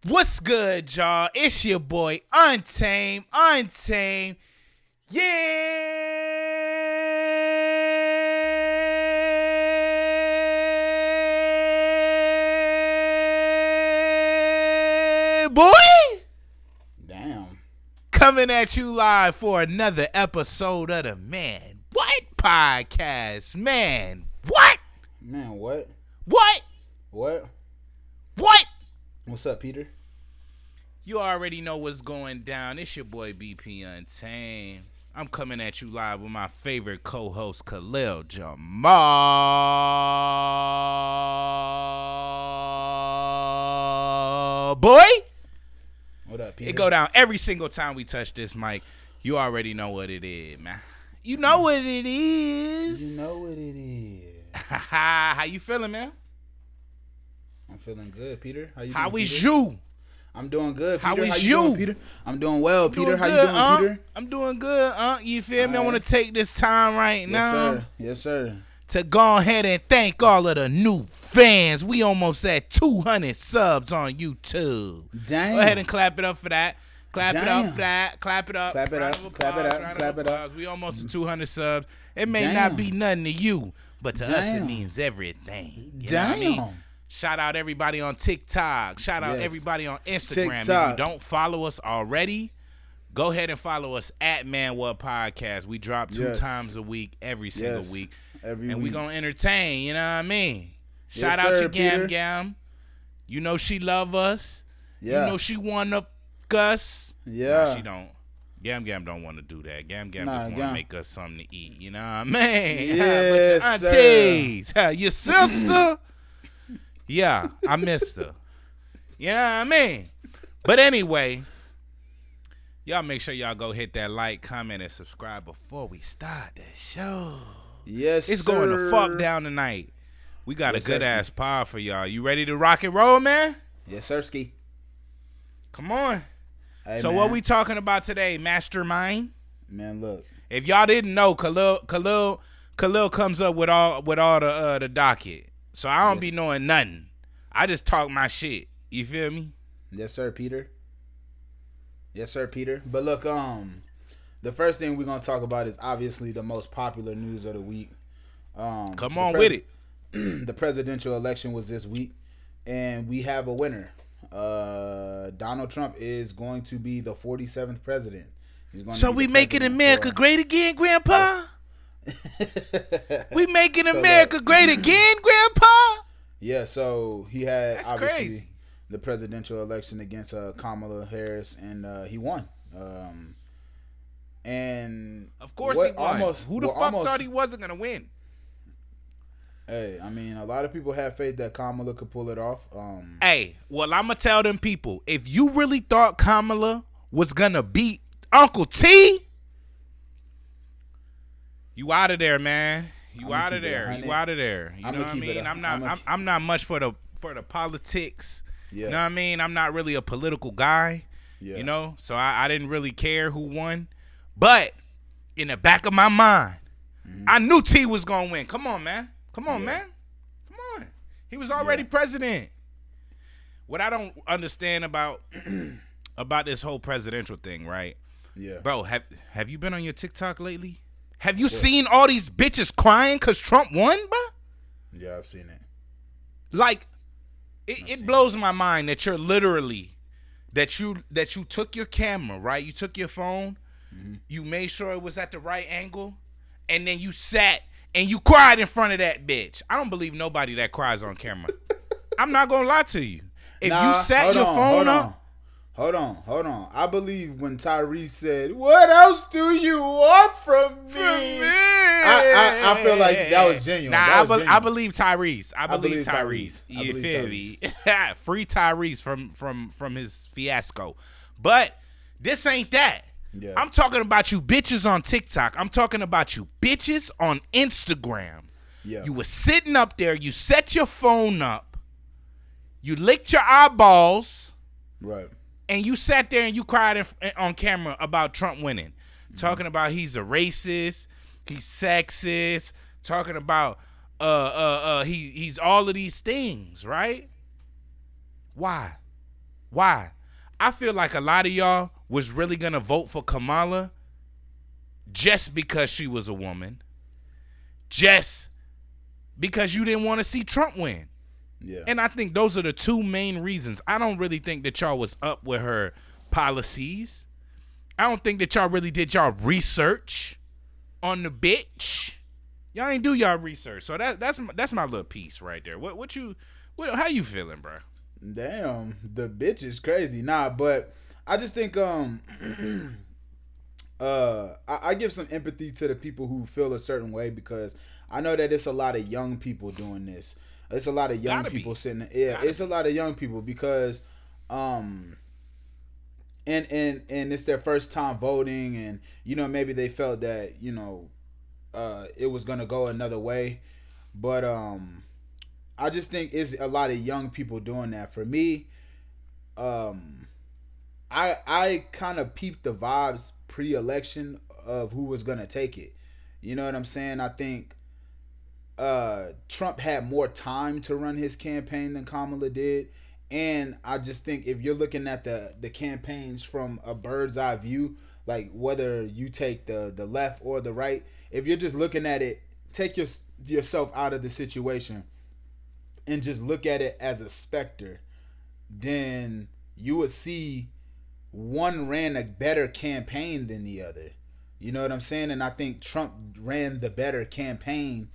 What's good, y'all? It's your boy Untamed. Yeah, boy. Damn. Coming at you live for another episode of the Man What Podcast. Man, what? Man, what? What? What? What? What's up, Peter? You already know what's going down. It's your boy BP Untamed. I'm coming at you live with my favorite co-host, Khalil Jamal. Boy, What up, Peter? it go down every single time we touch this mic. You already know what it is, man. You know what it is. You know what it is. How you feeling, man? I'm feeling good, Peter. How you doing, How is Peter? you? I'm doing good, Peter. How is you doing, you? Peter? I'm doing well, Peter. How you good, doing, Peter? I'm doing good, You feel me? I All want right. to take this time right Yes, now sir. Yes, sir. to go ahead and thank all of the new fans. We almost at 200 subs on YouTube. Damn. Go ahead and clap it up for that. Clap it up Damn. for that. Clap it up. Clap it Round up. of Clap it applause, up. round of Clap it up. applause. We almost at 200 subs. It may Damn. not be nothing to you, but to us it Damn. means everything. You know Damn. what I mean? Shout out everybody on TikTok. Shout out Yes. everybody on Instagram. TikTok. If you don't follow us already, go ahead and follow us at Man What Podcast. We drop two Yes. times a week, every single Yes. week. Every And week. we going to entertain, you know what I mean? Yes, Shout out sir, to Gam Peter. Gam. You know she love us. Yeah. You know she want up us. Yeah. Nah, she don't. Gam Gam don't want to do that. Gam Gam Nah, just want to Gam. make us something to eat. You know what I mean? Yes, but your sir. aunties, your sister, yeah, I missed her. You know what I mean? But anyway, y'all make sure y'all go hit that like, comment, and subscribe before we start the show. Yes, It's sir. going to fuck down tonight. We got Yes, a good sir. ass pod for y'all. You ready to rock and roll, man? Yes, sir, Ski. Come on. Hey, So man. what we talking about today, Mastermind? Man, look. If y'all didn't know, Khalil comes up with all the docket. So I don't Yes. be knowing nothing. I just talk my shit. You feel me? Yes, sir, Peter. Yes, sir, Peter. But look, the first thing we're gonna talk about is obviously the most popular news of the week. Come on with it. The presidential election was this week, and we have a winner. Donald Trump is going to be the 47th president. He's going So to be we the making president America for- great again, Grandpa? We making So America look. great again, Grandpa? Yeah, so he had That's obviously crazy. the presidential election against Kamala Harris, and he won. And Of course what he won. Who the what fuck thought he wasn't gonna win? Hey, I mean, a lot of people have faith that Kamala could pull it off. Hey, well, I'ma tell them people, if you really thought Kamala was gonna beat Uncle T, you out of there, man. You I'ma out of keep it there. 100. You out of there. You I'ma know what I keep it mean? a- I'm not much for the politics. Yeah. You know what I mean? I'm not really a political guy. Yeah. You know, so I didn't really care who won. But in the back of my mind, I knew T was gonna win. Come on, man. Come on, Yeah. man. Come on. He was already president. What I don't understand about this whole presidential thing, right? Yeah. Bro, have you been on your TikTok lately? Have you seen all these bitches crying because Trump won, bro? Yeah, I've seen it. Like, it blows my mind that you're literally that you took your camera, right? You took your phone, you made sure it was at the right angle, and then you sat and you cried in front of that bitch. I don't believe nobody that cries on camera. I'm not gonna lie to you. If you sat your phone up. Hold on. I believe when Tyrese said, "What else do you want from me?" I feel like that was genuine. Nah, That was I genuine. believe Tyrese. I believe Tyrese. Tyrese. I You believe feel me? Free Tyrese from his fiasco. But this ain't that. Yeah. I'm talking about you bitches on TikTok. I'm talking about you bitches on Instagram. Yeah. You were sitting up there. You set your phone up. You licked your eyeballs. Right. And you sat there and you cried on camera about Trump winning. Talking about he's a racist, he's sexist, talking about he's all of these things, right? Why? Why? I feel like a lot of y'all was really gonna vote for Kamala just because she was a woman, just because you didn't want to see Trump win. Yeah. And I think those are the two main reasons. I don't really think that y'all was up with her policies. I don't think that y'all really did y'all research on the bitch. Y'all ain't do y'all research. So that's my little piece right there. How you feeling, bro? Damn, the bitch is crazy. Nah, but I just think I give some empathy to the people who feel a certain way, because I know that it's a lot of young people doing this. It's a lot of young people sitting. Yeah, it's a lot of young people because and it's their first time voting, and maybe they felt that it was gonna go another way, but I just think it's a lot of young people doing that. For me, I kind of peeped the vibes pre-election of who was gonna take it. You know what I'm saying? I think Trump had more time to run his campaign than Kamala did. And I just think if you're looking at the campaigns from a bird's eye view, like whether you take the left or the right, if you're just looking at it, take yourself out of the situation and just look at it as a specter, then you would see one ran a better campaign than the other. You know what I'm saying? And I think Trump ran the better campaign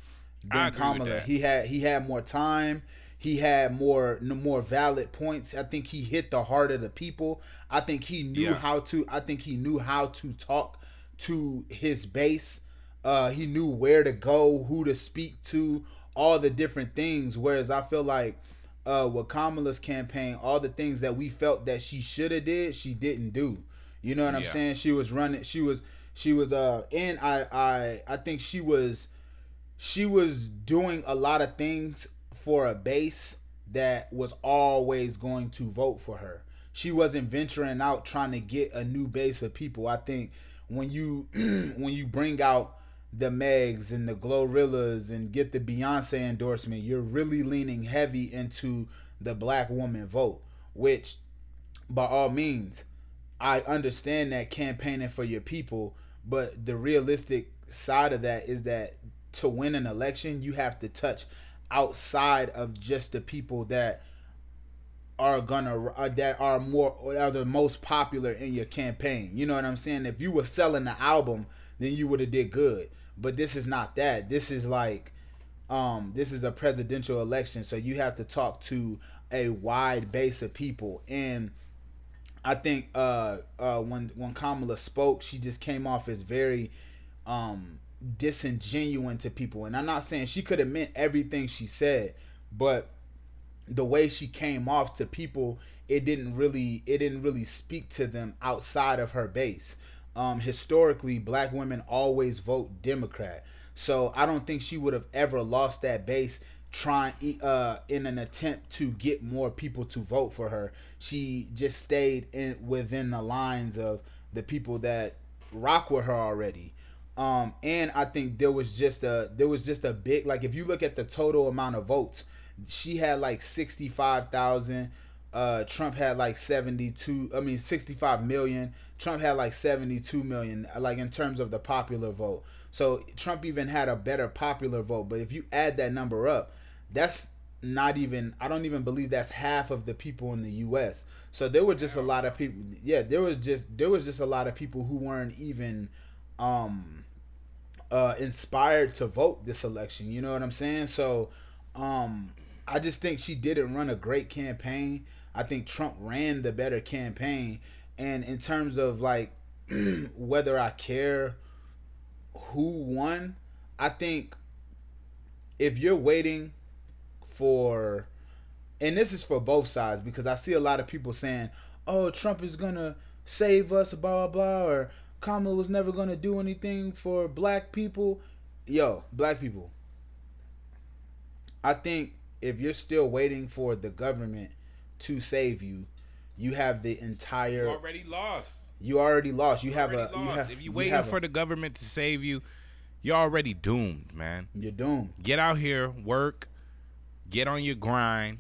than Kamala. He had more time. He had more valid points. I think he hit the heart of the people. I think he knew how to. I think he knew how to talk to his base. He knew where to go, who to speak to, all the different things. Whereas I feel like with Kamala's campaign, all the things that we felt that she should have did, she didn't do. You know what I'm saying? She was running. She was. And I think she was doing a lot of things for a base that was always going to vote for her. She wasn't venturing out trying to get a new base of people. I think when you bring out the Megs and the Glorrillas and get the Beyonce endorsement, you're really leaning heavy into the black woman vote, which by all means, I understand that campaigning for your people, but the realistic side of that is that to win an election, you have to touch outside of just the people that are the most popular in your campaign. You know what I'm saying? If you were selling the album, then you would have did good. But this is not that. This is like this is a presidential election, so you have to talk to a wide base of people. And I think when Kamala spoke, she just came off as very disingenuous to people. And I'm not saying she could have meant everything she said, but the way she came off to people, it didn't really speak to them outside of her base. Historically, black women always vote Democrat, so I don't think she would have ever lost that base trying in an attempt to get more people to vote for her. She just stayed within the lines of the people that rock with her already. And I think there was just a big, like, if you look at the total amount of votes, she had like 65,000. Trump had like 65 million. Trump had like 72 million, like in terms of the popular vote. So Trump even had a better popular vote. But if you add that number up, that's not even, I don't even believe that's half of the people in the US. So there were just a lot of people. Yeah, there was just a lot of people who weren't even inspired to vote this election. You know what I'm saying? So I just think she didn't run a great campaign. I think Trump ran the better campaign. And in terms of like whether I care who won, I think if you're waiting for, and this is for both sides, because I see a lot of people saying, oh, Trump is gonna save us, blah blah blah, or Kamala was never gonna do anything for black people. Yo, black people, I think if you're still waiting for the government to save you, you have the entire. You already lost. You already lost. If you're waiting for the government to save you, you're already doomed, man. You're doomed. Get out here, work, get on your grind,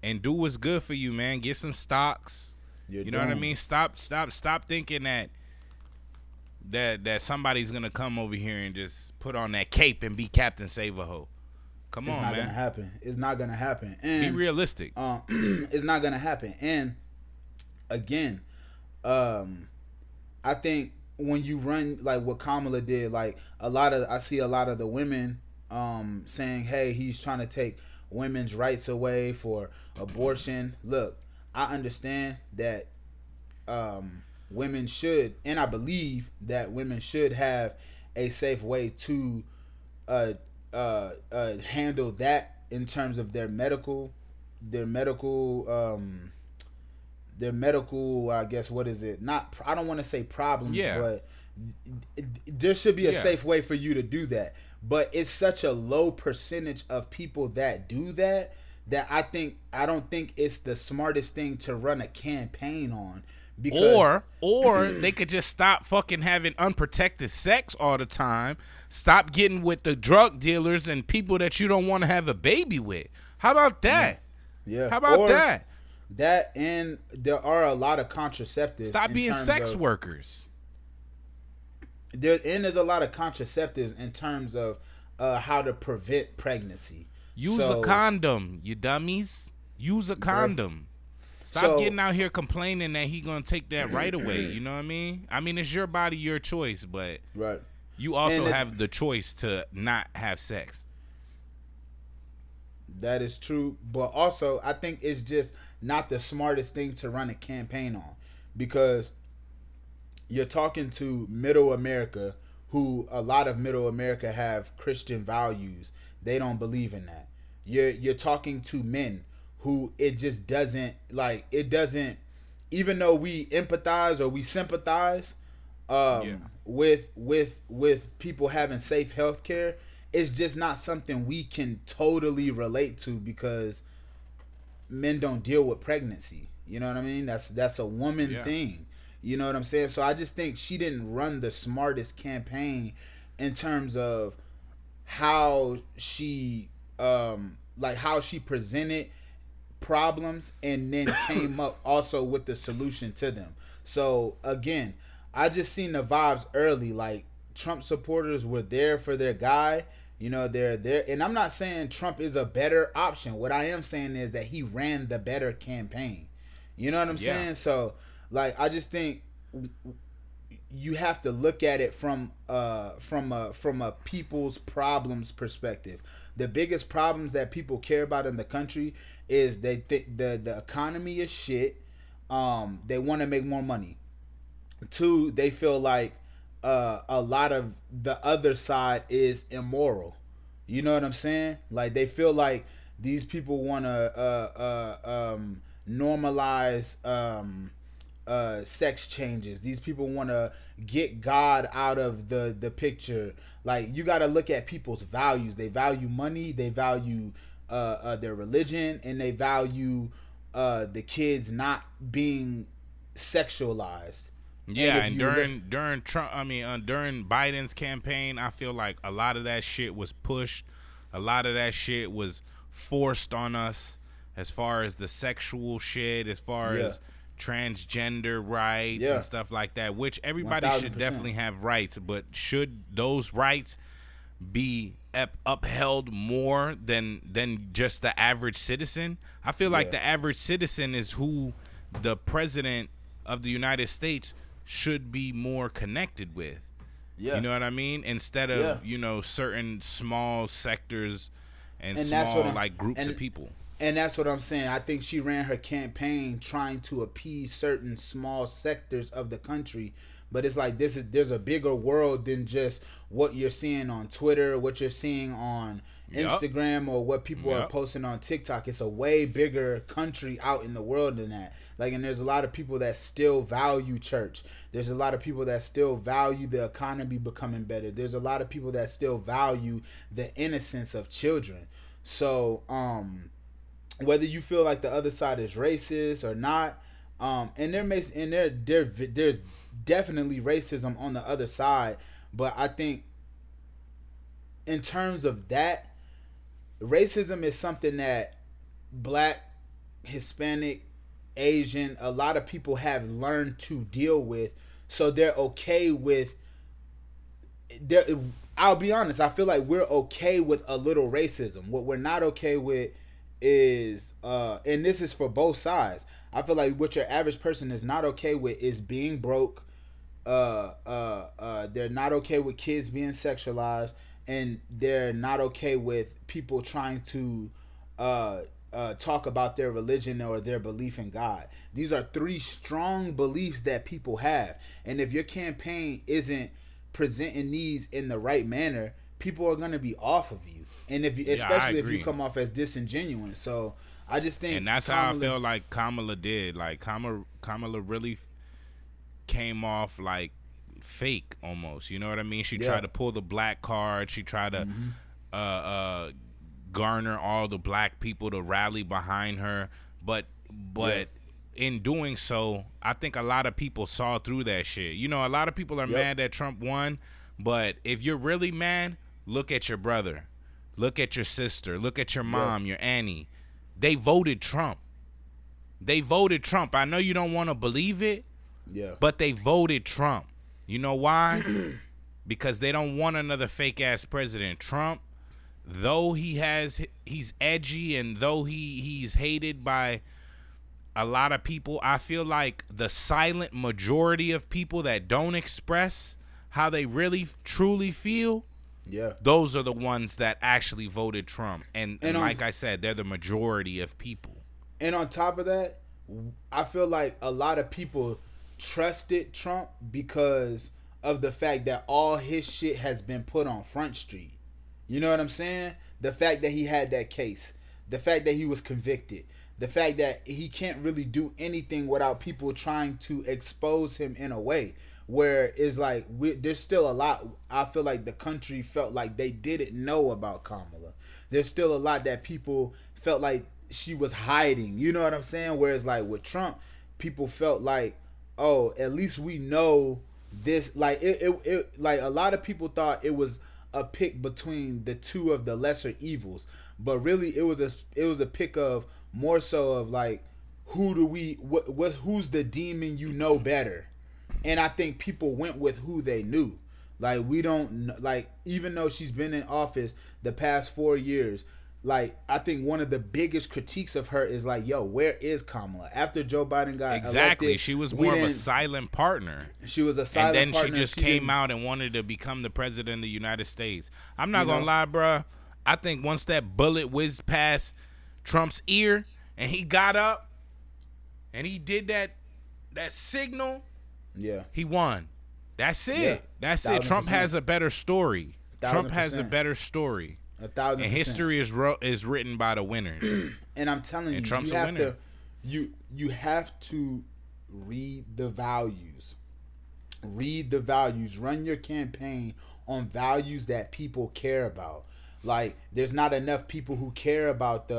and do what's good for you, man. Get some stocks. You're You know what I doomed. mean? Stop thinking that somebody's gonna come over here and just put on that cape and be Captain Save-A-Ho. Come It's on, not man. gonna happen. It's not gonna happen. And Be realistic. it's not gonna happen. And again, I think when you run like what Kamala did, like I see a lot of the women saying, "Hey, he's trying to take women's rights away for abortion." Look, I understand that women should, and I believe that women should have a safe way to handle that in terms of their medical, I guess, what is it? Not, I don't want to say problems, Yeah. but there should be a Yeah. safe way for you to do that. But it's such a low percentage of people that do that I don't think it's the smartest thing to run a campaign on. Because Or they could just stop fucking having unprotected sex all the time. Stop getting with the drug dealers and people that you don't want to have a baby with. How about that? yeah, How about or that? that, and there are a lot of contraceptives. Stop in being terms sex of- workers. There's a lot of contraceptives in terms of how to prevent pregnancy. Use So- a condom, you dummies. Use a condom. Stop So- getting out here complaining that he gonna take that right away. You know what I mean? I mean, it's your body, your choice, but Right. you also And have the choice to not have sex. That is true, but also I think it's just not the smartest thing to run a campaign on, because you're talking to middle America, who a lot of middle America have Christian values. They don't believe in that. You're talking to men who it just doesn't, like, it doesn't, even though we empathize or we sympathize with people having safe health care, it's just not something we can totally relate to, because men don't deal with pregnancy. You know what I mean? That's a woman thing. You know what I'm saying? So I just think she didn't run the smartest campaign in terms of how she how she presented problems and then came up also with the solution to them. So again, I just seen the vibes early, like Trump supporters were there for their guy. You know, they're there, and I'm not saying Trump is a better option. What I am saying is that he ran the better campaign. You know what I'm saying? So, like, I just think you have to look at it from a people's problems perspective. The biggest problems that people care about in the country is they think the economy is shit. They want to make more money. Two, they feel like a lot of the other side is immoral. You know what I'm saying? Like, they feel like these people want to normalize sex changes. These people want to get God out of the picture. Like, you got to look at people's values. They value money, they value their religion, and they value the kids not being sexualized. Yeah, and during Trump, during Biden's campaign, I feel like a lot of that shit was pushed. A lot of that shit was forced on us, as far as the sexual shit, as far as transgender rights and stuff like that, which everybody 1000%. should definitely have rights, but should those rights be upheld more than just the average citizen? I feel like the average citizen is who the president of the United States should be more connected with. You know what I mean? Instead of, certain small sectors and small groups of people. And that's what I'm saying. I think she ran her campaign trying to appease certain small sectors of the country. But it's like there's a bigger world than just what you're seeing on Twitter, what you're seeing on Instagram, or what people are posting on TikTok. It's a way bigger country out in the world than that. Like, and there's a lot of people that still value church. There's a lot of people that still value the economy becoming better. There's a lot of people that still value the innocence of children. So, whether you feel like the other side is racist or not, and there's definitely racism on the other side, but I think in terms of that, racism is something that black Hispanic, Asian, a lot of people have learned to deal with, so they're okay with. I'll be honest. I feel like we're okay with a little racism. What we're not okay with is, and this is for both sides. I feel like what your average person is not okay with is being broke. They're not okay with kids being sexualized, and they're not okay with people trying to talk about their religion or their belief in God. These are three strong beliefs that people have, and if your campaign isn't presenting these in the right manner, people are gonna be off of you, and if you, especially if you come off as disingenuous. So I just think, and that's how I feel like Kamala did. Like Kamala really came off like fake almost. You know what I mean? She tried to pull the black card. She tried to garner all the black people to rally behind her. But in doing so, I think a lot of people saw through that shit. You know, a lot of people are mad that Trump won, but if you're really mad, look at your brother. Look at your sister. Look at your mom, your auntie. They voted Trump. They voted Trump. I know you don't want to believe it, but they voted Trump. You know why? Because they don't want another fake-ass president. Trump, though he's edgy, and though he's hated by a lot of people, I feel like the silent majority of people that don't express how they really truly feel, those are the ones that actually voted Trump. And like I said, they're the majority of people. And on top of that, I feel like a lot of people trusted Trump because of the fact that all his shit has been put on Front Street. You know what I'm saying? The fact that he had that case, the fact that he was convicted, the fact that he can't really do anything without people trying to expose him in a way where it's like there's still a lot. I feel like the country felt like they didn't know about Kamala. There's still a lot that people felt like she was hiding. You know what I'm saying? Whereas like with Trump, people felt like, oh, at least we know this. Like it like a lot of people thought it was a pick between the two of the lesser evils, but really it was a pick of more so of like, who's the demon you know better. And I think people went with who they knew. Like, we don't, like, even though she's been in office the past 4 years, like, I think one of the biggest critiques of her is like, yo, where is Kamala? After Joe Biden got elected, she was more of a silent partner. She was a silent partner. And then she just came out and wanted to become the president of the United States. I'm not going to lie, bruh. I think once that bullet whizzed past Trump's ear and he got up and he did that signal, he won. That's it. Yeah, that's 1,000%. It. Trump has a better story. 1,000%. Trump has a better story. 1,000%. And history is written by the winners. And I'm telling you, Trump's a winner. You have to read the values. Read the values. Run your campaign on values that people care about. Like, there's not enough people who care about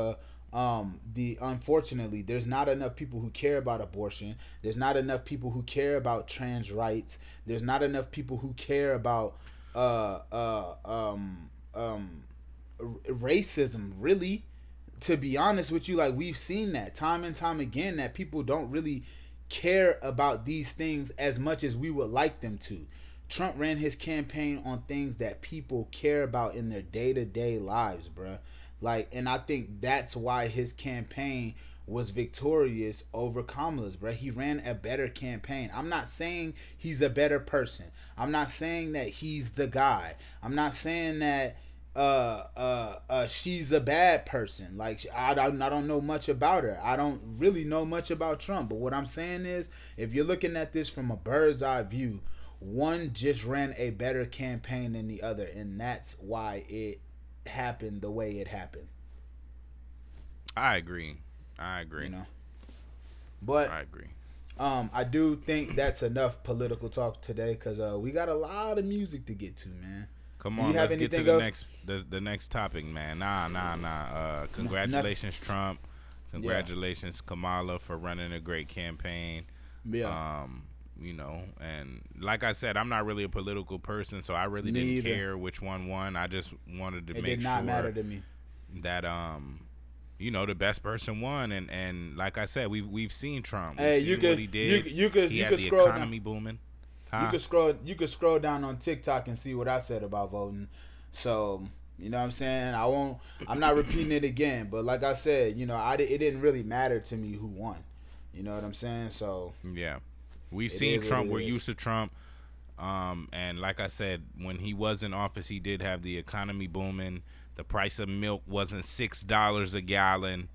unfortunately, there's not enough people who care about abortion. There's not enough people who care about trans rights. There's not enough people who care about racism, really. To be honest with you, like, we've seen that time and time again, that people don't really care about these things as much as we would like them to. Trump ran his campaign on things that people care about in their day-to-day lives, bruh. Like, and I think that's why his campaign was victorious over Kamala's, bruh. He ran a better campaign. I'm not saying he's a better person. I'm not saying that he's the guy. I'm not saying that she's a bad person. Like, I don't know much about her. I don't really know much about Trump. But what I'm saying is, if you're looking at this from a bird's eye view, one just ran a better campaign than the other, and that's why it happened the way it happened. I agree. You know, but I agree. I do think that's enough political talk today, because we got a lot of music to get to, man. Come on, let's get to the next topic, man. Nah. Congratulations, Trump. Congratulations, Kamala, for running a great campaign. Yeah. You know, and like I said, I'm not really a political person, so I really didn't care which one won. I just wanted to make sure it did not matter to me that the best person won, and like I said, we've seen Trump. Hey, We've seen what he did. He had the scroll economy down. booming. You Huh? could scroll down on TikTok and see what I said about voting. So you know what I'm saying. I'm not repeating it again. But like I said, it didn't really matter to me who won. You know what I'm saying. So Yeah, we've it seen is what Trump. it We're is. used to Trump. And like I said, when he was in office, he did have the economy booming. The price of milk wasn't $6 a gallon.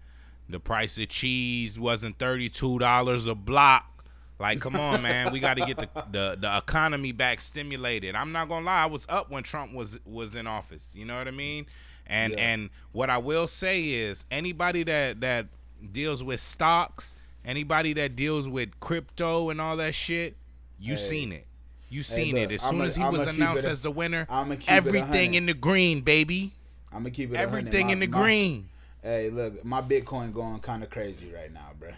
The price of cheese wasn't $32 a block. Like, come on, man, we got to get the economy back stimulated. I'm not gonna lie, I was up when Trump was in office. You know what I mean? And Yeah. and what I will say is, anybody that deals with stocks, anybody that deals with crypto and all that shit, you Hey, seen it. You hey, seen it. look, As soon as he was announced as the winner, I'm gonna keep it everything 100. in the green, baby. I'm gonna keep it 100. Everything in the green. Hey, look, my Bitcoin going kind of crazy right now, bro.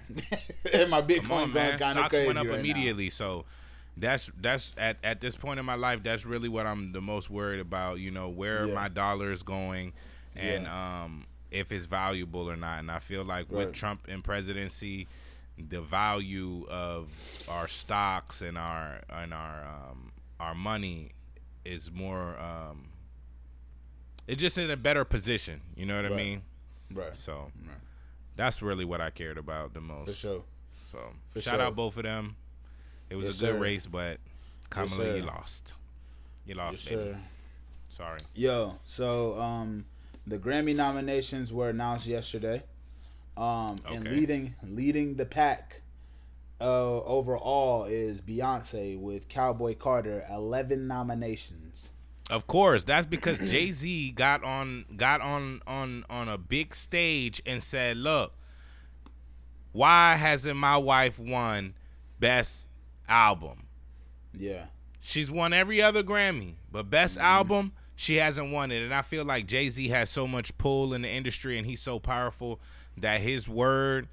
My Come Bitcoin on, going man. kind of Stocks crazy went up right immediately. So that's at this point in my life, that's really what I'm the most worried about. Where Yeah. my dollar is going, and Yeah. if it's valuable or not. And I feel like with Right. Trump in presidency, the value of our stocks and our money is more. It's just in a better position. You know what I Right. mean? Right. So Right. that's really what I cared about the most. For sure. So For shout sure. out both of them. It was Yes, a good sir. race, but Kamala, sir. you lost. You lost, Yes, baby. sir. Sorry. Yo, so the Grammy nominations were announced yesterday. And Okay. leading the pack overall is Beyonce with Cowboy Carter, 11 nominations. Of course, that's because Jay-Z got on a big stage and said, "Look, why hasn't my wife won Best Album? Yeah. She's won every other Grammy, but Best Album, she hasn't won it." And I feel like Jay-Z has so much pull in the industry, and he's so powerful that his word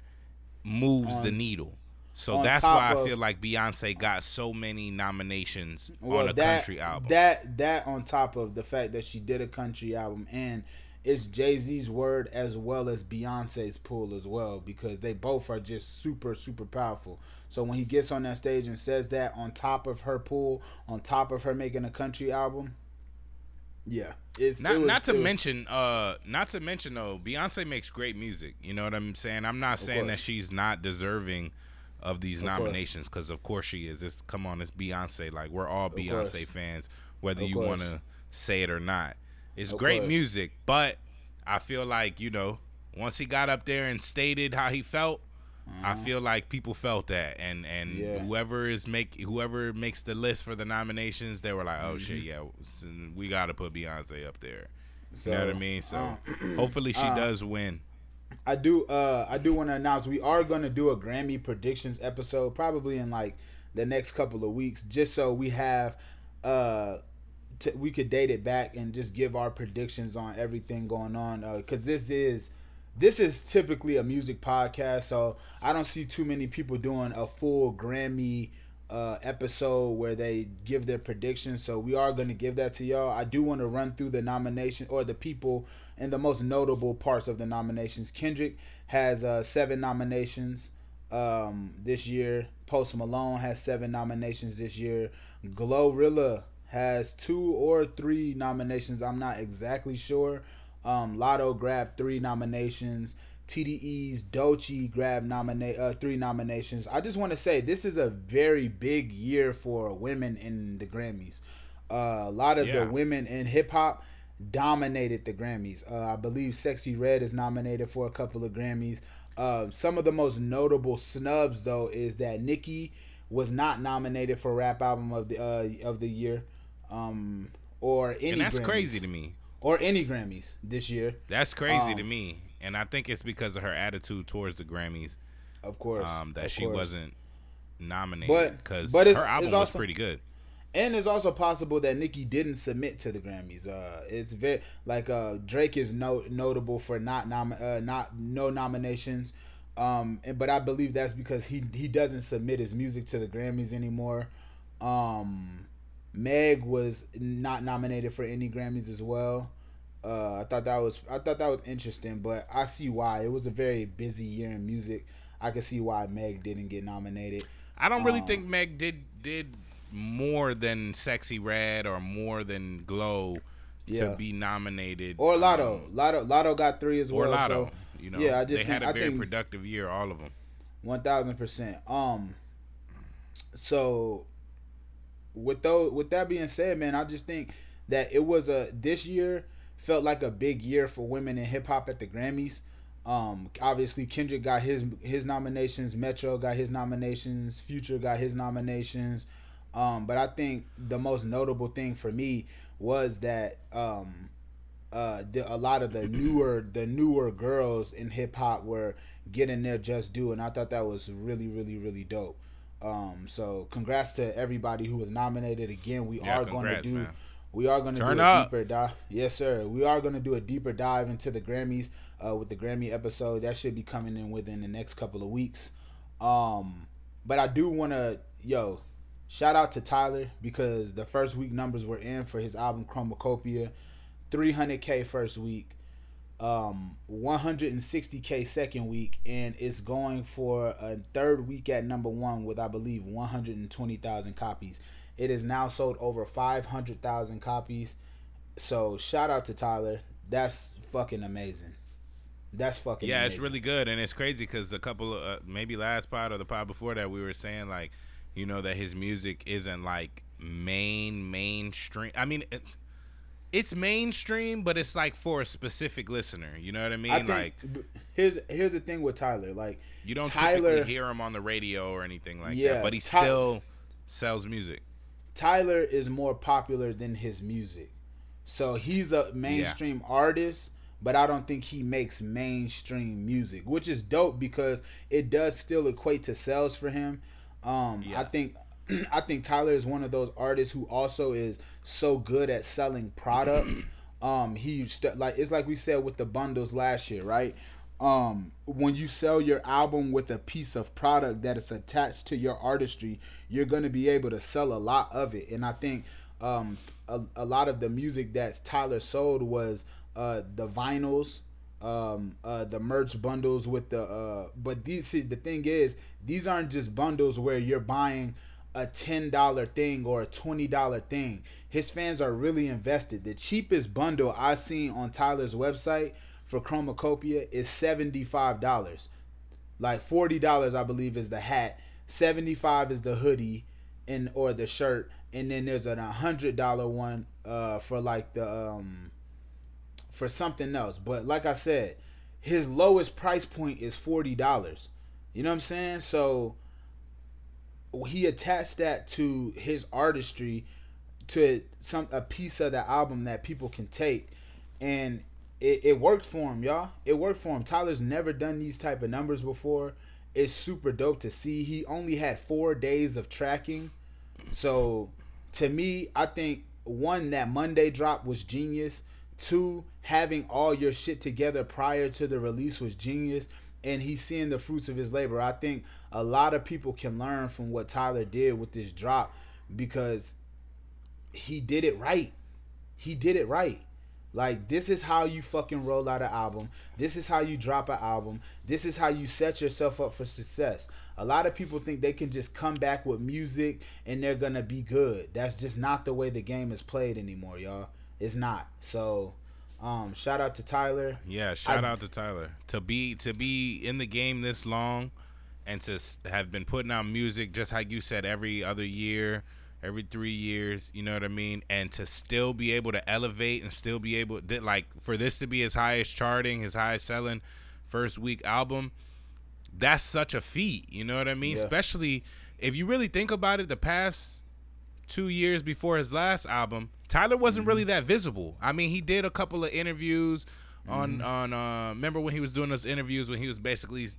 moves the On needle. So on that's top why I of feel like Beyonce got so many nominations on well a country album. that on top of the fact that she did a country album, and it's Jay-Z's word as well as Beyonce's pull as well, because they both are just super super powerful. So when he gets on that stage and says that, on top of her pull, on top of her making a country album, yeah, Not to it was mention though, Beyonce makes great music. You know what I'm saying? I'm not of saying that course, she's not deserving of these of course, nominations, because of course she is. Come on, it's Beyonce. Like, we're all of Beyonce course, fans, whether of you want course, to say it or not. It's of great course. music, but I feel like once he got up there and stated how he felt, I Uh-huh. feel like people felt that, and Yeah. whoever makes the list for the nominations, they were like, "Oh shit, yeah, we got to put Beyonce up there." You know what I So, mean? So hopefully she does win. I do want to announce we are going to do a Grammy predictions episode probably in like the next couple of weeks, just so we have uh we could date it back and just give our predictions on everything going on, because this is typically a music podcast, so I don't see too many people doing a full Grammy episode where they give their predictions. So we are going to give that to y'all. I do want to run through the nomination, or the people and the most notable parts of the nominations. Kendrick has 7 nominations this year. Post Malone has 7 nominations this year. Glorilla has 2 or 3 nominations. I'm not exactly sure. Lotto grabbed 3 nominations. TDE's Doechii grabbed 3 nominations. I just want to say this is a very big year for women in the Grammys. A lot of the Yeah. women in hip hop dominated the Grammys. I believe Sexy Red is nominated for a couple of Grammys. Some of the most notable snubs though is that Nicki was not nominated for Rap Album of the Year, or And any that's crazy Grammys, to me. this year. That's crazy to Um, me. And I think it's because of her attitude towards the Grammys, of course, that of she course. wasn't nominated, But because but her it's album was also, pretty good. and it's also possible that Nicki didn't submit to the Grammys. It's very like Drake is notable for not no nominations. But I believe that's because he doesn't submit his music to the Grammys anymore. Meg was not nominated for any Grammys as well. I thought that was interesting, but I see why. It was a very busy year in music. I can see why Meg didn't get nominated. I don't really think Meg did more than Sexy Red or more than Glow to be nominated. Or Lotto got 3 as well. Or Lotto, so, you know. Yeah, they had a very productive year, all of them. 1000%. So with that being said, man, I just think that this year felt like a big year for women in hip hop at the Grammys. Obviously Kendrick got his nominations, Metro got his nominations, Future got his nominations. But I think the most notable thing for me was that a lot of the newer girls in hip hop were getting their just due, and I thought that was really, really, really dope. So congrats to everybody who was nominated. Again, we are going to do a deeper dive. Yes, sir. We are going to do a deeper dive into the Grammys with the Grammy episode. That should be coming in within the next couple of weeks. But I do want to, shout out to Tyler, because the first week numbers were in for his album Chromacopia. 300K first week, 160K second week, and it's going for a third week at number 1 with, I believe, 120,000 copies. It is now sold over 500,000 copies. So shout out to Tyler. That's fucking amazing. Amazing. It's really good, and it's crazy because a couple of maybe last pod or the pod before that, we were saying like, that his music isn't like mainstream. I mean, it's mainstream, but it's like for a specific listener. You know what I mean? Here's the thing with Tyler. Like, you don't typically hear him on the radio or anything like that, but he still sells music. Tyler is more popular than his music, so he's a mainstream artist. But I don't think he makes mainstream music, which is dope because it does still equate to sales for him. I think Tyler is one of those artists who also is so good at selling product. It's like we said with the bundles last year, right? When you sell your album with a piece of product that is attached to your artistry, you're going to be able to sell a lot of it. And I think a lot of the music that Tyler sold was the vinyls, the merch bundles with but the thing is, these aren't just bundles where you're buying a $10 thing or a $20 thing. His fans are really invested. The cheapest bundle I've seen on Tyler's website for Chromacopia is $75. Like $40, I believe, is the hat. $75 is the hoodie or the shirt, and then there's an $100 one for like the for something else. But like I said, his lowest price point is $40. You know what I'm saying? So he attached that to his artistry, to a piece of the album that people can take, and it worked for him, y'all. It worked for him. Tyler's never done these type of numbers before. It's super dope to see. He only had 4 days of tracking. So to me, I think, one, that Monday drop was genius. 2, having all your shit together prior to the release was genius. And he's seeing the fruits of his labor. I think a lot of people can learn from what Tyler did with this drop, because he did it right. He did it right. Like, this is how you fucking roll out an album. This is how you drop an album. This is how you set yourself up for success. A lot of people think they can just come back with music and they're gonna be good. That's just not the way the game is played anymore, y'all. It's not. So shout out to Tyler. Yeah, shout out to Tyler. To be in the game this long and to have been putting out music, just like you said, every other year, every 3 years, you know what I mean? And to still be able to elevate and still be able to, like, for this to be his highest charting, his highest selling first week album, that's such a feat, you know what I mean? Yeah. Especially if you really think about it, the past 2 years before his last album, Tyler wasn't really that visible. I mean, he did a couple of interviews on remember when he was doing those interviews when he was basically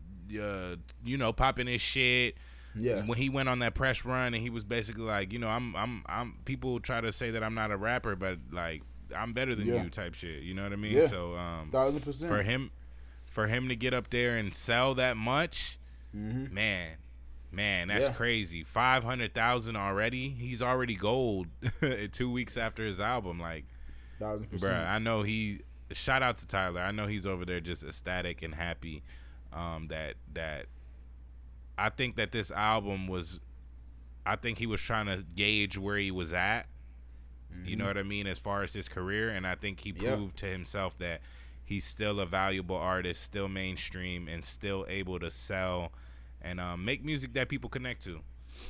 popping his shit. Yeah. When he went on that press run and he was basically like, I'm people try to say that I'm not a rapper, but like I'm better than you type shit. You know what I mean? Yeah. So 1,000%. For him to get up there and sell that much, man, that's crazy. 500,000 already. He's already gold 2 weeks after his album. Like, 1,000%. bruh, I know shout out to Tyler. I know he's over there just ecstatic and happy. That I think that this album was. I think he was trying to gauge where he was at. You know what I mean, as far as his career, and I think he proved to himself that he's still a valuable artist, still mainstream, and still able to sell and make music that people connect to.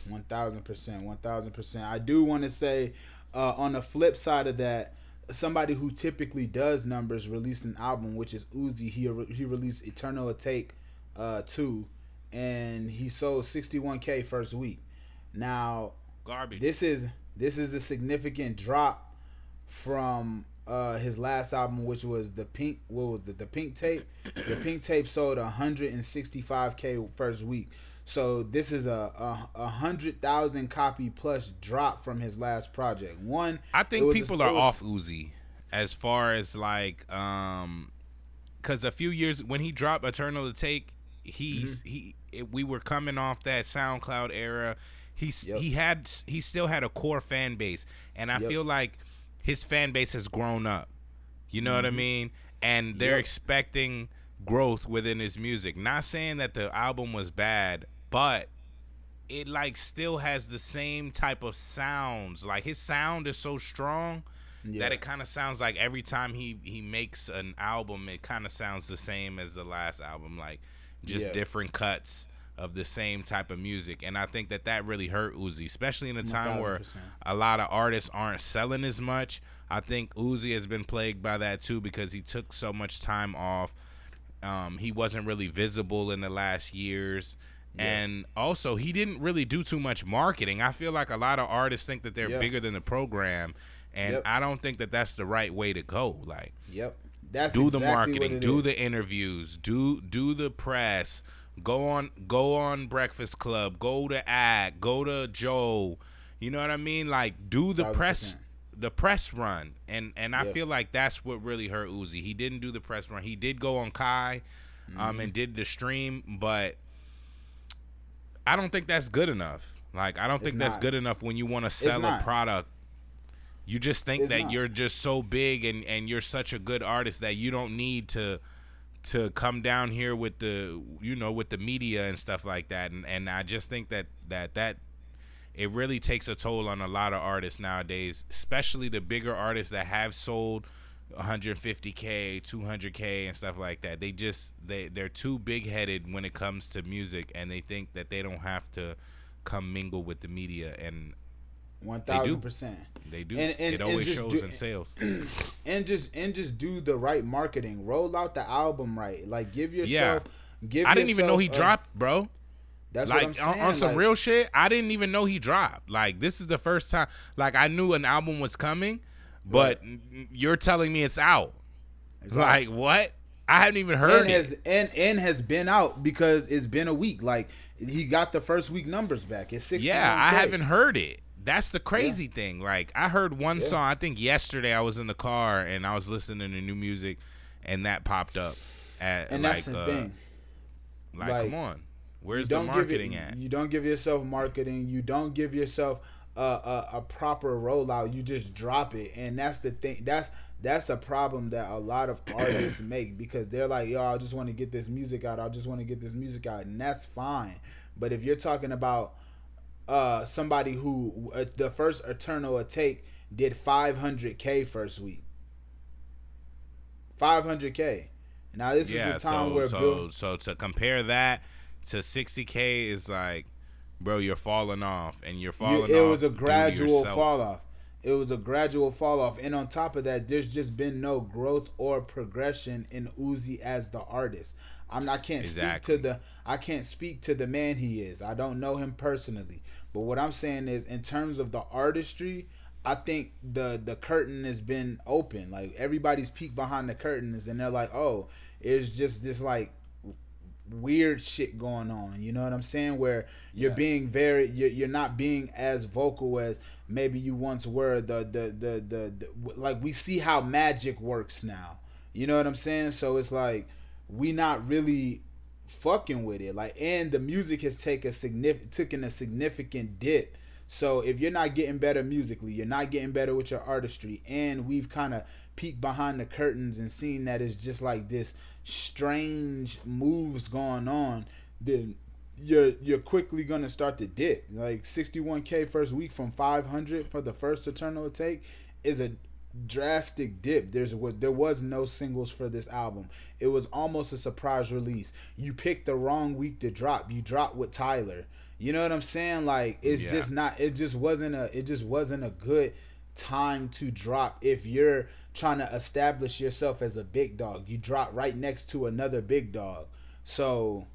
1,000%, 1,000%. I do want to say, on the flip side of that, somebody who typically does numbers released an album, which is Uzi. He released Eternal Take 2, and he sold 61K first week. Now, Garbage. This is a significant drop from his last album, which was the Pink. What was it? The Pink Tape. The Pink Tape sold 165K first week. So this is a 100,000 copy plus drop from his last project. I think people are off Uzi as far as like, because a few years when he dropped Eternal to Take, we were coming off that SoundCloud era. He still had a core fan base, and I feel like his fan base has grown up. You know what I mean? And they're expecting growth within his music. Not saying that the album was bad, but it like still has the same type of sounds. Like his sound is so strong that it kind of sounds like every time he makes an album, it kind of sounds the same as the last album, like just different cuts of the same type of music. And I think that really hurt Uzi, especially in a time 1,000%. where a lot of artists aren't selling as much. I think Uzi has been plagued by that too, because he took so much time off. He wasn't really visible in the last years. And also he didn't really do too much marketing. I feel like a lot of artists think that they're bigger than the program, and I don't think that that's the right way to go. Like, that's do exactly the marketing, do the is. interviews, do the press, go on Breakfast Club, go to Act, go to Joe. You know what I mean? Like, do the 1,000%. press run. And I feel like that's what really hurt Uzi. He didn't do the press run. He did go on Kai and did the stream, but I don't think that's good enough. Like, I don't think that's good enough when you want to sell a product. You just think that you're just so big and you're such a good artist that you don't need to come down here with the media and stuff like that. And I just think that it really takes a toll on a lot of artists nowadays, especially the bigger artists that have sold 150K, 200K and stuff like that. They're too big-headed when it comes to music, and they think that they don't have to come mingle with the media, and 1,000%. They do. And it always shows in sales. And just do the right marketing. Roll out the album right. Like, give yourself. I didn't even know he dropped, bro. That's like, what I'm saying. On some real shit, I didn't even know he dropped. Like, this is the first time. Like, I knew an album was coming, but you're telling me it's out. Exactly. Like, what? I haven't even heard it. And has been out because it's been a week. Like, he got the first week numbers back. It's 61K. Yeah, I haven't heard it. That's the crazy thing. Like, I heard one song. I think yesterday I was in the car and I was listening to new music, and that popped up. And that's the thing. Like, come on. Where's the marketing at? You don't give yourself marketing. You don't give yourself a proper rollout. You just drop it, and that's the thing. That's a problem that a lot of artists make, because they're like, yo, I just want to get this music out. I just want to get this music out, and that's fine. But if you're talking about somebody who the first Eternal Take did 500K first week, 500K. Now this is a time where so to compare that to 60K is like, bro, you're falling off, and you're falling off. It was a gradual fall off. It was a gradual fall off, and on top of that, there's just been no growth or progression in Uzi as the artist. I can't speak to the man he is. I don't know him personally, but what I'm saying is, in terms of the artistry, I think the curtain has been open. Like, everybody's peeked behind the curtains, and they're like, oh, it's just this like weird shit going on. You know what I'm saying? Where you're being you're not being as vocal as maybe you once were. The like, we see how magic works now. You know what I'm saying? So it's like, we not really fucking with it. Like, and the music has taken a significant dip. So if you're not getting better musically, you're not getting better with your artistry, and we've kind of peeked behind the curtains and seen that it's just like this strange moves going on, then you're quickly gonna start to dip. Like 61K first week from 500 for the first Eternal Take is a drastic dip. There was no singles for this album. It was almost a surprise release. You picked the wrong week to drop. You dropped with Tyler. You know what I'm saying? Like it's just not. It just wasn't a good time to drop if you're trying to establish yourself as a big dog. You drop right next to another big dog. So,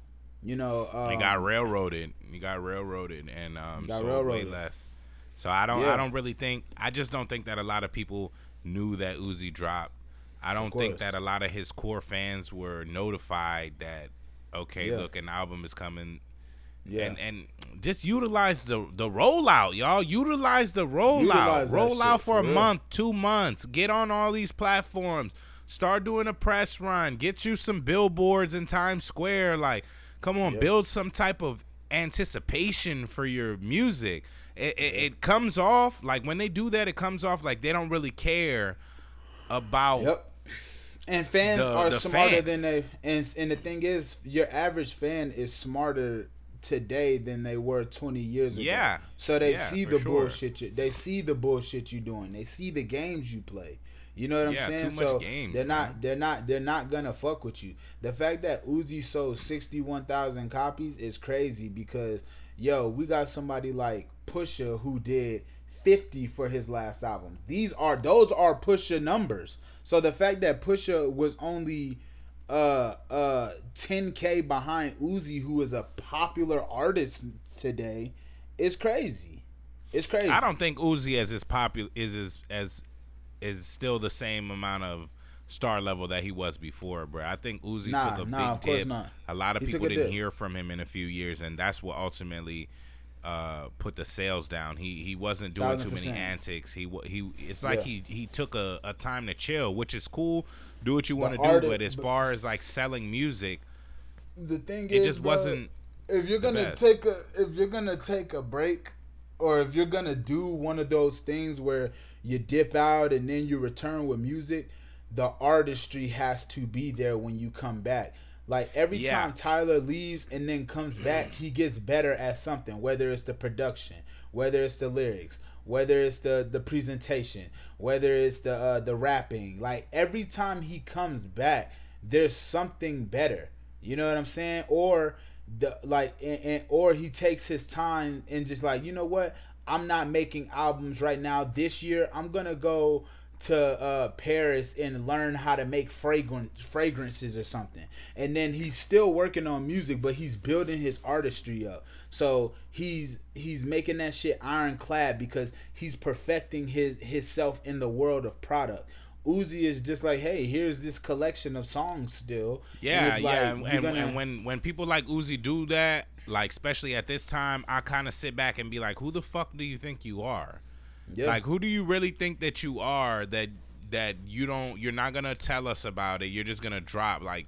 you know, he got railroaded. And way less. So I just don't think that a lot of people knew that Uzi dropped. I don't think that a lot of his core fans were notified that look, an album is coming. Yeah. And just utilize the rollout, y'all. Utilize the rollout. Roll out for a month, 2 months. Get on all these platforms. Start doing a press run. Get you some billboards in Times Square. Like, come on, build some type of anticipation for your music. It comes off, like, when they do that, it comes off like they don't really care about And fans are smarter than they. And the thing is, your average fan is smarter today than they were 20 years ago. Yeah. So they see the bullshit. They see the bullshit you doing. They see the games you play. You know what I'm saying? So games, they're not gonna fuck with you. The fact that Uzi sold 61,000 copies is crazy because we got somebody like Pusha who did 50 for his last album. Those are Pusha numbers. So the fact that Pusha was only 10K behind Uzi, who is a popular artist today, is crazy. It's crazy. I don't think Uzi is still the same amount of star level that he was before, bro. I think Uzi took a big dip. Not. A lot of people didn't hear from him in a few years, and that's what ultimately put the sales down. He wasn't doing 1,000%. Too many antics. It's like he took a time to chill, which is cool. Do what you want to do, but as far as like selling music, the thing it just wasn't. If you're gonna take a break, or if you're gonna do one of those things where you dip out and then you return with music, the artistry has to be there when you come back. Like every time Tyler leaves and then comes back, he gets better at something, whether it's the production, whether it's the lyrics, whether it's the presentation, whether it's the rapping. Like every time he comes back, there's something better. You know what I'm saying? Or or he takes his time and just like, you know what? I'm not making albums right now. This year, I'm gonna go to Paris and learn how to make fragrances or something. And then he's still working on music, but he's building his artistry up. So he's making that shit ironclad because he's perfecting his self in the world of product. Uzi is just like, hey, here's this collection of songs still. Yeah, and when people like Uzi do that, like especially at this time, I kind of sit back and be like, who the fuck do you think you are? Yeah. Like, who do you really think that you are that you're not gonna tell us about it? You're just gonna drop. Like,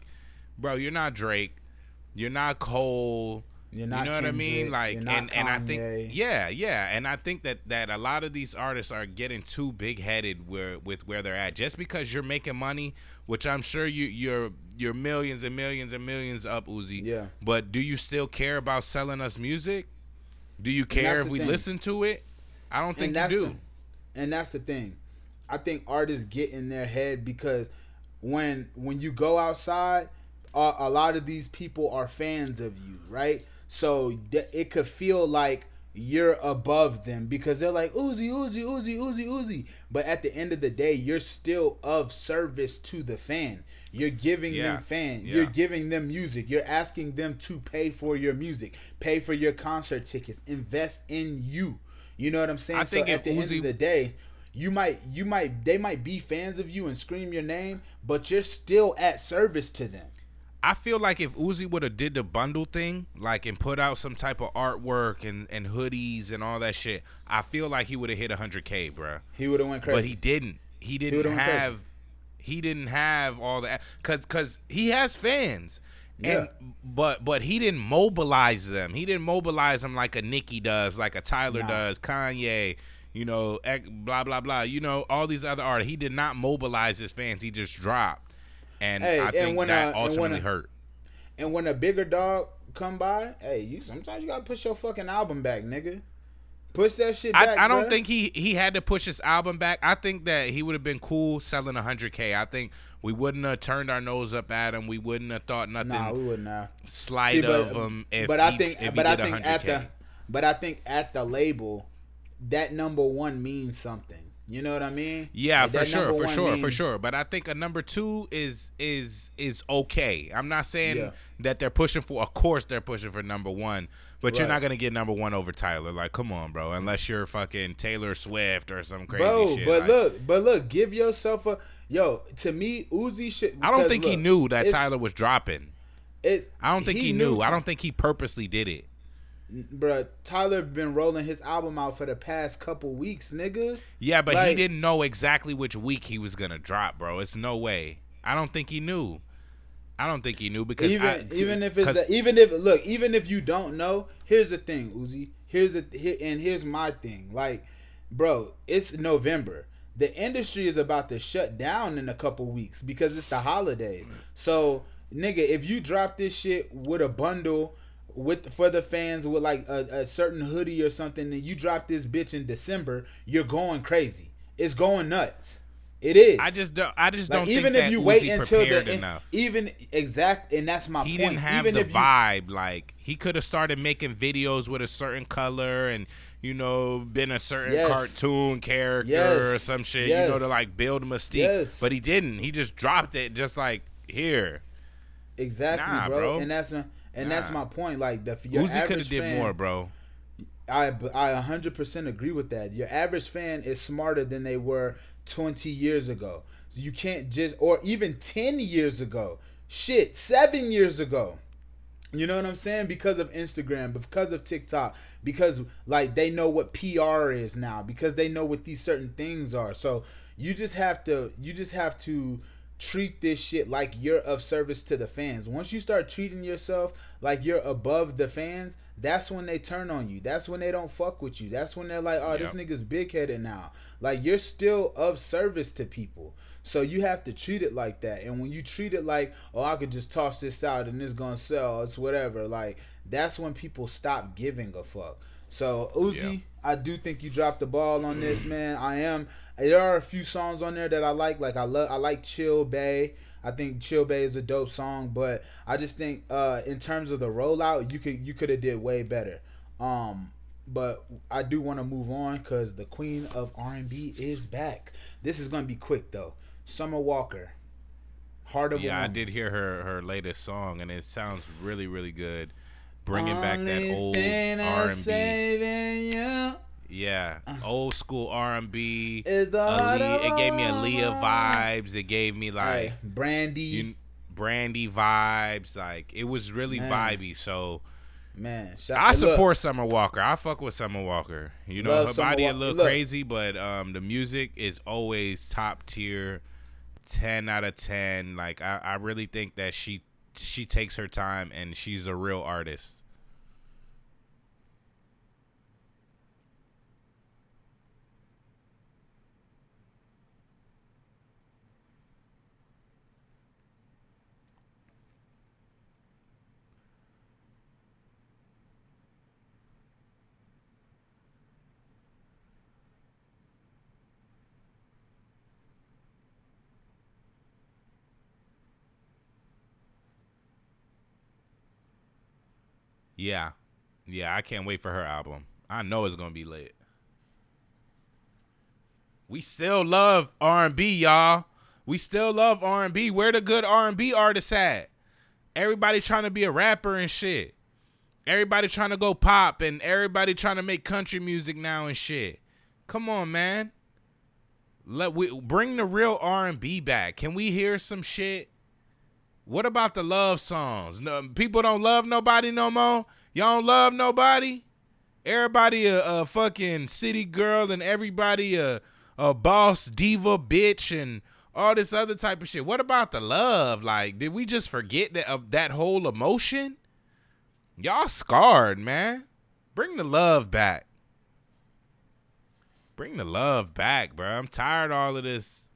bro, you're not Drake, you're not Cole. You're not, you know Kendrick, what I mean? Like, and I think, and I think that a lot of these artists are getting too big headed with where they're at. Just because you're making money, which I'm sure you're millions and millions and millions up, Uzi. Yeah. But do you still care about selling us music? Do you care if we listen to it? I don't think you do. And that's the thing. I think artists get in their head because when you go outside, a lot of these people are fans of you, right? So it could feel like you're above them because they're like, Uzi. But at the end of the day, you're still of service to the fan. You're giving them fans. Yeah. You're giving them music. You're asking them to pay for your music, pay for your concert tickets, invest in you. You know what I'm saying? So at the end of the day, they might be fans of you and scream your name, but you're still at service to them. I feel like if Uzi would have did the bundle thing, like, and put out some type of artwork and hoodies and all that shit, I feel like he would have hit 100K, bro. He would have went crazy. But he didn't. He didn't have all that. Cause he has fans. Yeah. But he didn't mobilize them. He didn't mobilize them like a Nicki does, like a Tyler does, Kanye, blah blah blah. All these other artists. He did not mobilize his fans. He just dropped, and I think that ultimately hurt. And when a bigger dog come by, hey, sometimes you gotta push your fucking album back, nigga. Push that shit back. I don't think he had to push his album back. I think that he would have been cool selling 100K. I think we wouldn't have turned our nose up at him. We wouldn't have thought nothing. Nah, we wouldn't have. Slight of him. I think at the label, that number one means something. You know what I mean? Yeah, like for sure. But I think a number two is okay. I'm not saying that they're pushing for. Of course, they're pushing for number one. But you're not gonna get number one over Tyler. Like, come on, bro. Unless you're fucking Taylor Swift or some crazy shit. But look, give yourself a To me, Uzi should. I don't think he knew that Tyler was dropping. I don't think he knew. I don't think he purposely did it. Bruh, Tyler been rolling his album out for the past couple weeks, nigga. Yeah, but he didn't know exactly which week he was gonna drop, bro. It's no way. I don't think he knew. Because even if you don't know, here's the thing, Uzi. Here's my thing. Like, bro, it's November. The industry is about to shut down in a couple weeks because it's the holidays. So, nigga, if you drop this shit with a bundle for the fans with like a certain hoodie or something, and you drop this bitch in December, you're going crazy. It's going nuts. It is. I just don't think even that if you Uzi wait until enough. And that's my point. He didn't have the vibe. Like, he could have started making videos with a certain color and been a certain cartoon character or some shit. To like build mystique. Yes. But he didn't. He just dropped it. Just like here. Exactly, bro. And that's my point. Like your Uzi could have did more, bro. I 100% agree with that. Your average fan is smarter than they were 20 years ago. So you can't or even 10 years ago. Shit, 7 years ago. You know what I'm saying? Because of Instagram, because of TikTok, because like they know what PR is now, because they know what these certain things are. So you just have to treat this shit like you're of service to the fans. Once you start treating yourself like you're above the fans, that's when they turn on you. That's when they don't fuck with you. That's when they're like, oh, this nigga's big-headed now. Like, you're still of service to people. So you have to treat it like that. And when you treat it like, oh, I could just toss this out and it's gonna sell, it's whatever, like, that's when people stop giving a fuck. So, Uzi, I do think you dropped the ball on this, man. There are a few songs on there that I like. Like, I like Chill Bay. I think Chill Bay is a dope song, but I just think in terms of the rollout, you could have did way better. But I do want to move on because the queen of R&B is back. This is gonna be quick though. Summer Walker, Heart of a Woman. I did hear her latest song, and it sounds really, really good. Bringing back that old R&B. Yeah, old school R&B. It gave me Aaliyah vibes. It gave me like Brandy vibes. Like, it was really vibey. So, I support Summer Walker. I fuck with Summer Walker. Her body a little crazy, but the music is always top tier, 10 out of 10. Like, I really think that she takes her time and she's a real artist. Yeah, I can't wait for her album. I know it's gonna be lit. We still love R&B, y'all. We still love R&B. Where the good R&B artists at? Everybody trying to be a rapper and shit. Everybody trying to go pop, and everybody trying to make country music now and shit. Come on, man. Bring the real R&B back. Can we hear some shit? What about the love songs? No, people don't love nobody no more. Y'all don't love nobody. Everybody a fucking city girl, and everybody a boss diva bitch and all this other type of shit. What about the love? Like, did we just forget that whole emotion? Y'all scarred, man. Bring the love back. Bring the love back, bro. I'm tired of all of this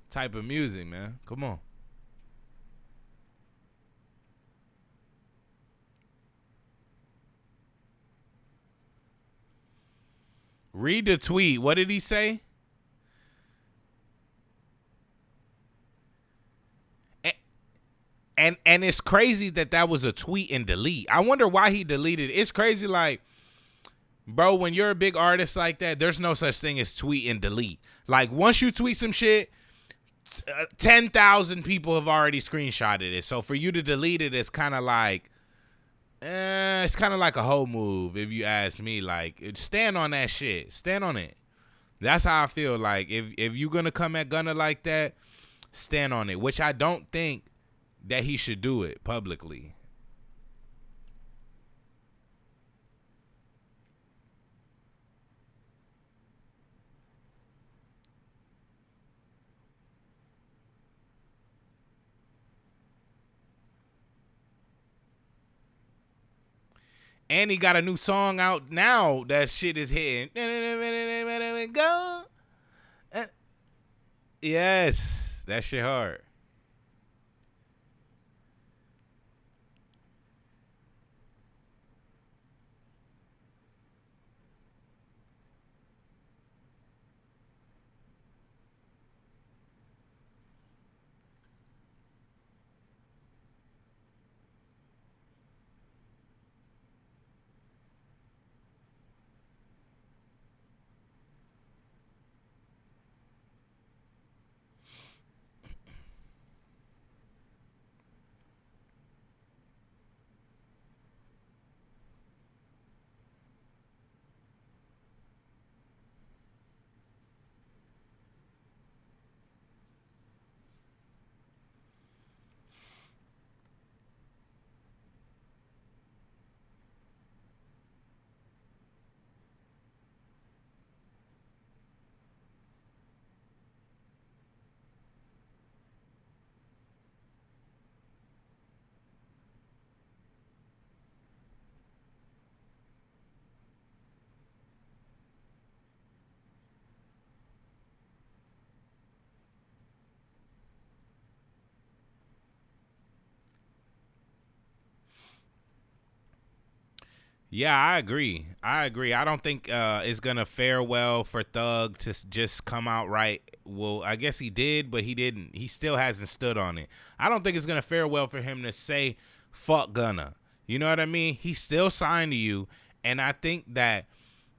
type of music, man. Come on. Read the tweet. What did he say? And it's crazy that was a tweet and delete. I wonder why he deleted it. It's crazy, like, bro, when you're a big artist like that, there's no such thing as tweet and delete. Like, once you tweet some shit, 10,000 people have already screenshotted it. So for you to delete it, it's kind of like, it's kind of like a hoe move, if you ask me. Like, stand on that shit. Stand on it. That's how I feel. Like, if you're going to come at Gunna like that, stand on it, which I don't think that he should do it publicly. And he got a new song out now. That shit is hitting. Go. Yes, that shit hard. Yeah, I agree. I don't think it's gonna fare well for Thug to just come out right. Well, I guess he did, but he didn't. He still hasn't stood on it. I don't think it's gonna fare well for him to say "fuck Gunna." You know what I mean? He's still signed to you, and I think that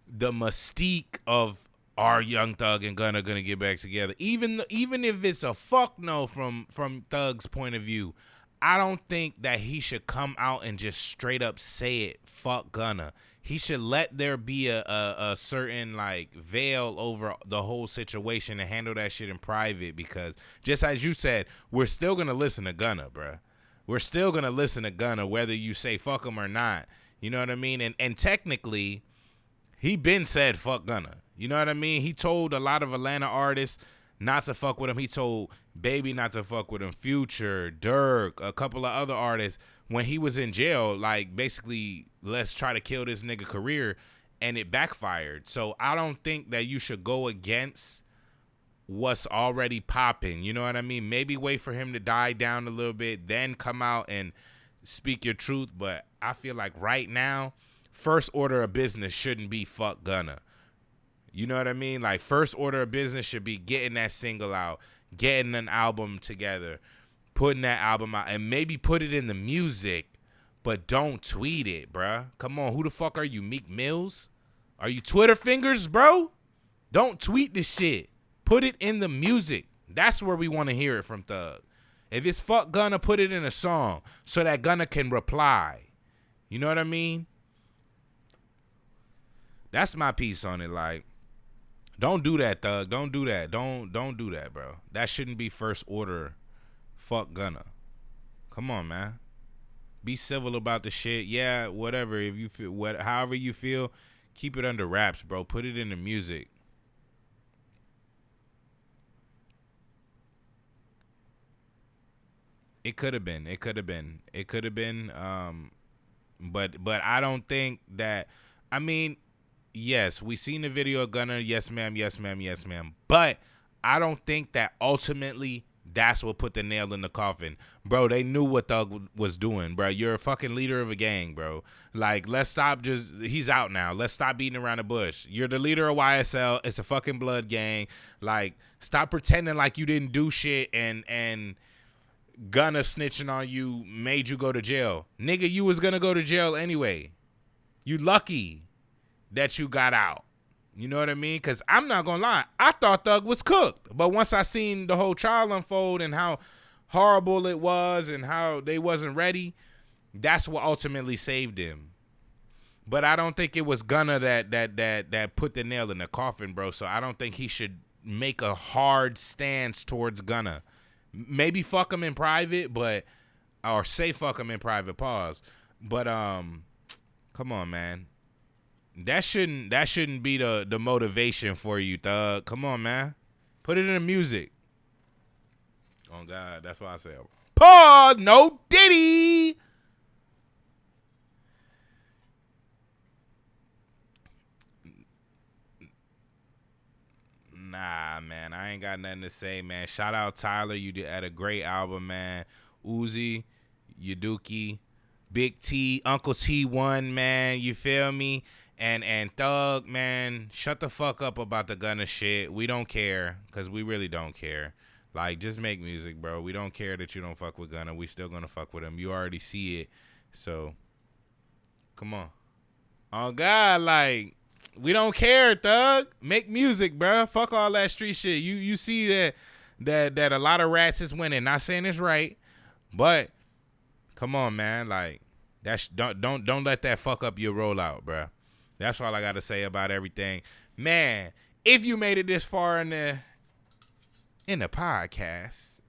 the mystique of our Young Thug and Gunna gonna get back together, even if it's a fuck no from Thug's point of view, I don't think that he should come out and just straight up say it, fuck Gunna. He should let there be a certain, like, veil over the whole situation and handle that shit in private, because just as you said, we're still going to listen to Gunna, bruh. We're still going to listen to Gunna whether you say fuck him or not. You know what I mean? And technically, he been said fuck Gunna. You know what I mean? He told a lot of Atlanta artists not to fuck with him. He told Baby not to fuck with him. Future, Dirk, a couple of other artists, when he was in jail, like, basically, let's try to kill this nigga career, and it backfired. So I don't think that you should go against what's already popping. You know what I mean? Maybe wait for him to die down a little bit, then come out and speak your truth. But I feel like right now, first order of business shouldn't be fuck Gunna. You know what I mean? Like, first order of business should be getting that single out, getting an album together, putting that album out, and maybe put it in the music, but don't tweet it, bruh. Come on, who the fuck are you, Meek Mills? Are you Twitter fingers, bro? Don't tweet this shit. Put it in the music. That's where we want to hear it from Thug. If it's fuck Gunna, put it in a song so that Gunna can reply. You know what I mean? That's my piece on it. Like, don't do that, Thug. Don't do that. Don't do that, bro. That shouldn't be first order. Fuck Gunna. Come on, man. Be civil about the shit. Yeah, whatever. If you feel however you feel, keep it under wraps, bro. Put it in the music. It could have been. It could have been. It could have been. But I don't think that. I mean, yes, we seen the video of Gunna. Yes, ma'am. Yes, ma'am. Yes, ma'am. But I don't think that ultimately that's what put the nail in the coffin, bro. They knew what Thug was doing, bro. You're a fucking leader of a gang, bro. Like, let's stop. He's out now. Let's stop beating around the bush. You're the leader of YSL. It's a fucking blood gang. Like, stop pretending like you didn't do shit and Gunna snitching on you made you go to jail. Nigga, you was gonna go to jail anyway. You lucky that you got out. You know what I mean? Because I'm not gonna lie, I thought Thug was cooked. But once I seen the whole trial unfold and how horrible it was and how they wasn't ready, that's what ultimately saved him. But I don't think it was Gunna that put the nail in the coffin, bro. So I don't think he should make a hard stance towards Gunna. Maybe fuck him in private, or say fuck him in private, pause. But come on, man. That shouldn't be the motivation for you, Thug. Come on, man. Put it in the music. Oh God, that's why I said pause, no Diddy. Nah, man, I ain't got nothing to say, man. Shout out Tyler, you had a great album, man. Uzi, Yaduki, Big T, Uncle T1, man. You feel me? And Thug, man, shut the fuck up about the Gunna shit. We don't care, because we really don't care. Like, just make music, bro. We don't care that you don't fuck with Gunna. We still gonna fuck with him. You already see it. So, come on. Oh, God, like, we don't care, Thug. Make music, bro. Fuck all that street shit. You see that a lot of rats is winning. Not saying it's right, but come on, man. Like, don't let that fuck up your rollout, bro. That's all I got to say about everything. Man, if you made it this far in the podcast,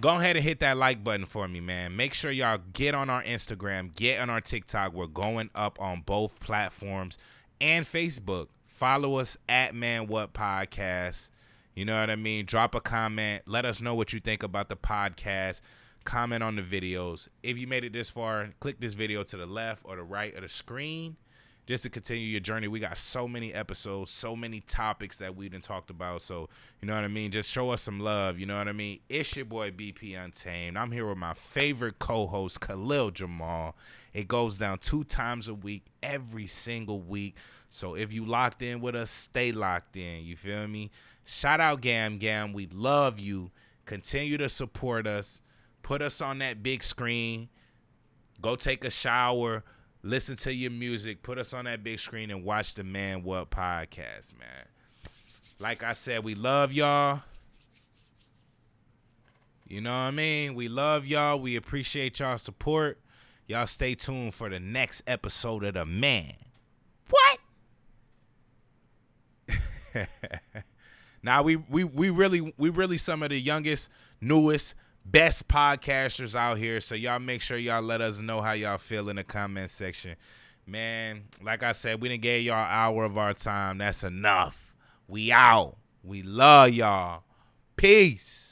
go ahead and hit that like button for me, man. Make sure y'all get on our Instagram, get on our TikTok. We're going up on both platforms and Facebook. Follow us at Man What Podcast. You know what I mean? Drop a comment. Let us know what you think about the podcast. Comment on the videos. If you made it this far, click this video to the left or the right of the screen just to continue your journey. We got so many episodes, so many topics that we done talked about. So, you know what I mean? Just show us some love. You know what I mean? It's your boy BP Untamed. I'm here with my favorite co-host, Khalil Jamal. It goes down 2 times a week, every single week. So if you locked in with us, stay locked in. You feel me? Shout out Gam Gam. We love you. Continue to support us. Put us on that big screen. Go take a shower. Listen to your music. Put us on that big screen and watch the Man What Podcast, man. Like I said, we love y'all. You know what I mean? We love y'all. We appreciate y'all support. Y'all stay tuned for the next episode of The Man. What? Now we really some of the youngest, newest, best podcasters out here. So y'all make sure y'all let us know how y'all feel in the comment section. Man, like I said, we done gave y'all an hour of our time. That's enough. We out. We love y'all. Peace.